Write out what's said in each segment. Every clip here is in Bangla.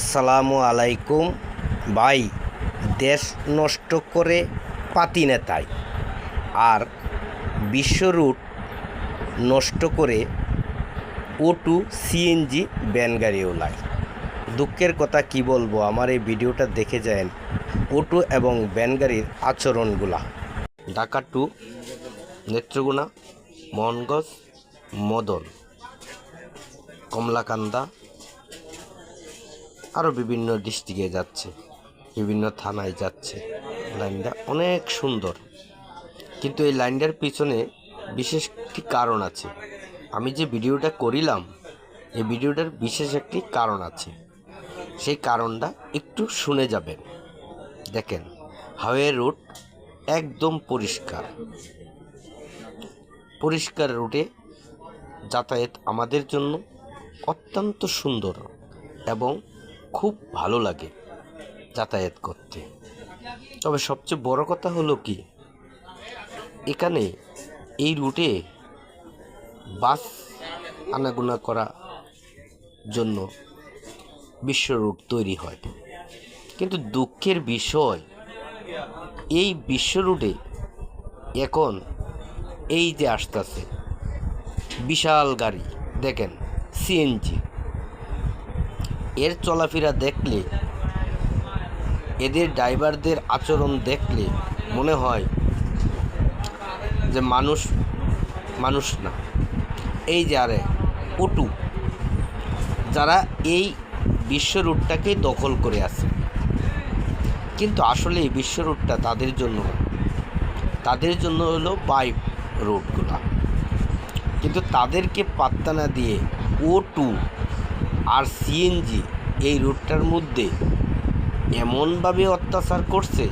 আসসালামু আলাইকুম ভাই। দেশ নষ্ট করে পাতি নেতায় আর বিশ্ব রুট নষ্ট করে O2 সিএনজি ভ্যানগাড়িওয়ালায়। দুঃখের কথা কি বলবো, আমার এই ভিডিওটা দেখে যান O2 এবং ভ্যানগাড়ির আচরণগুলা। ঢাকা টু নেত্রকোনা, মোহনগঞ্জ, মদন, কমলাকান্দা আরও বিভিন্ন ডিস্ট্রিক্টে যাচ্ছে, বিভিন্ন থানায় যাচ্ছে। লাইনটা অনেক সুন্দর, কিন্তু এই লাইনটার পিছনে বিশেষ একটি কারণ আছে। আমি যে ভিডিওটা করিলাম, এই ভিডিওটার বিশেষ একটি কারণ আছে। সেই কারণটা একটু শুনে যাবেন। দেখেন, হাইওয়ে রুট একদম পরিষ্কার রুটে যাতায়াত আমাদের জন্য অত্যন্ত সুন্দর এবং খুব ভালো লাগে যাতায়াত করতে। তবে সবচেয়ে বড় কথা হলো কি, এখানে এই রুটে বাস আনাগোনা করার জন্য বিশ্ব রুট তৈরি হয়, কিন্তু দুঃখের বিষয় এই বিশ্ব রুটে এখন এই যে আসতেছে বিশাল গাড়ি, দেখেন সিএনজি, এর চলাফেরা দেখলে, এদের ড্রাইভারদের আচরণ দেখলে মনে হয় যে মানুষ না। এই যে আরে O2, যারা এই বিশ্ব রুটটাকে দখল করে আছে, কিন্তু আসলে এই বিশ্ব রুটটা তাদের জন্য হলো পাইপ রুটগুলা। কিন্তু তাদেরকে পাত্তা না দিয়ে O2 আর সিএনজি এই রুটটার মধ্যে এমনভাবে অত্যাচার করছে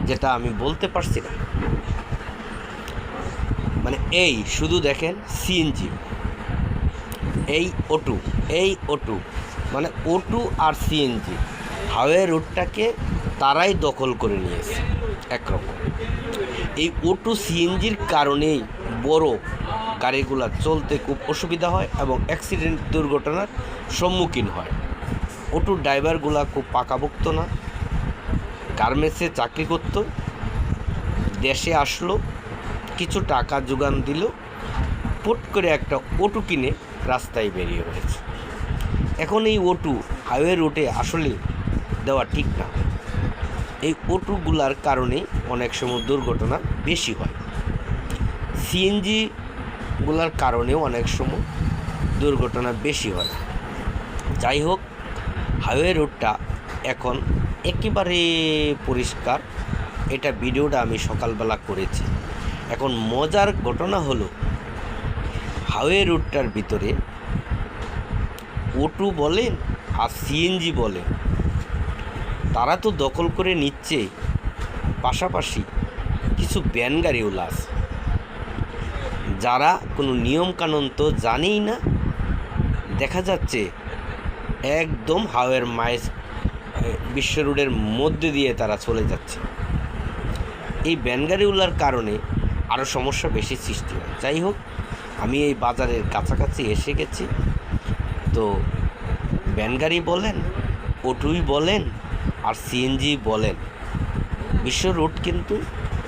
যেটা আমি বলতে পারছি না। মানে এই শুধু দেখেন সিএনজি, এই O2 মানে O2 আর সিএনজি হাইওয়ে রুটটাকে তারাই দখল করে নিয়েছে একরকম। এই O2 সিএনজির কারণেই বড় গাড়িগুলো চলতে খুব অসুবিধা হয় এবং অ্যাক্সিডেন্ট দুর্ঘটনার সম্মুখীন হয়। O2 ড্রাইভারগুলা খুব পাকাভুক্ত না, গার্মেন্টসে চাকরি করত, দেশে আসলো, কিছু টাকা যোগান দিল, পুট করে একটা O2 কিনে রাস্তায় বেরিয়ে হয়েছে। এখন এই O2 হাইওয়ে রুটে আসলে দেওয়া ঠিক না। এই O2গুলার কারণে অনেক সময় দুর্ঘটনা বেশি হয়, সিএনজিগুলার কারণেও অনেক সময় দুর্ঘটনা বেশি হয়। যাই হোক, হাইওয়ে রুটটা এখন একেবারে পরিষ্কার। এটা ভিডিওটা আমি সকালবেলা করেছি। এখন মজার ঘটনা হলো, হাইওয়ে রুটটার ভিতরে O2 বলেন আর সিএনজি বলেন, তারা তো দখল করে নিচ্ছে, পাশাপাশি কিছু ভ্যান গাড়িওয়ালা আছে যারা কোনো নিয়মকানুন তো জানেই না। দেখা যাচ্ছে একদম হাইওয়ের বিশ্ব রোডের মধ্যে দিয়ে তারা চলে যাচ্ছে। এই ভ্যান গাড়িওয়ালার কারণে আরও সমস্যা বেশি সৃষ্টি হয়। যাই হোক, আমি এই বাজারের কাছাকাছি এসে গেছি, তো ভ্যান গাড়ি বলেন, O2 বলেন আর সিএনজি বলেন, বিশ্ব রুট কিন্তু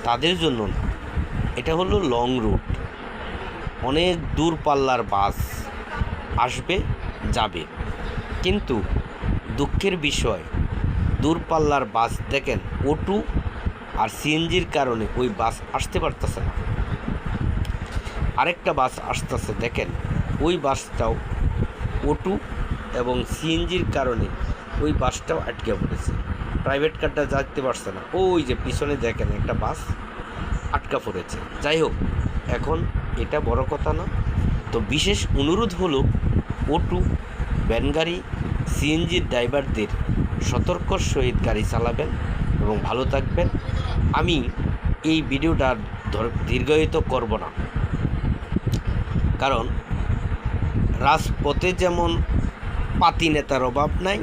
তাদের জন্য না। এটা হলো লং রুট, অনেক দূর পাল্লার বাস আসবে যাবে, কিন্তু দুঃখের বিষয় দূরপাল্লার বাস দেখেন O2 আর সিএনজির কারণে ওই বাস আসতে পারতেছে না। আরেকটা বাস আসতেছে, দেখেন ওই বাসটাও O2 এবং সিএনজির কারণে ওই বাসটাও আটকে পড়েছে, প্রাইভেট কারটা যেতে পারছে না। ওই যে পিছনে দেখেন একটা বাস আটকা পড়েছে। যাই হোক, এখন এটা বড় কথা না। তো বিশেষ অনুরোধ হলো, O2 ভ্যান গাড়ি, সিএনজির ড্রাইভারদের সতর্কর সহিত গাড়ি চালাবেন এবং ভালো থাকবেন। আমি এই ভিডিওটা দীর্ঘায়িত করব না, কারণ রাজপথে যেমন পাতি নেতার অভাব নাই,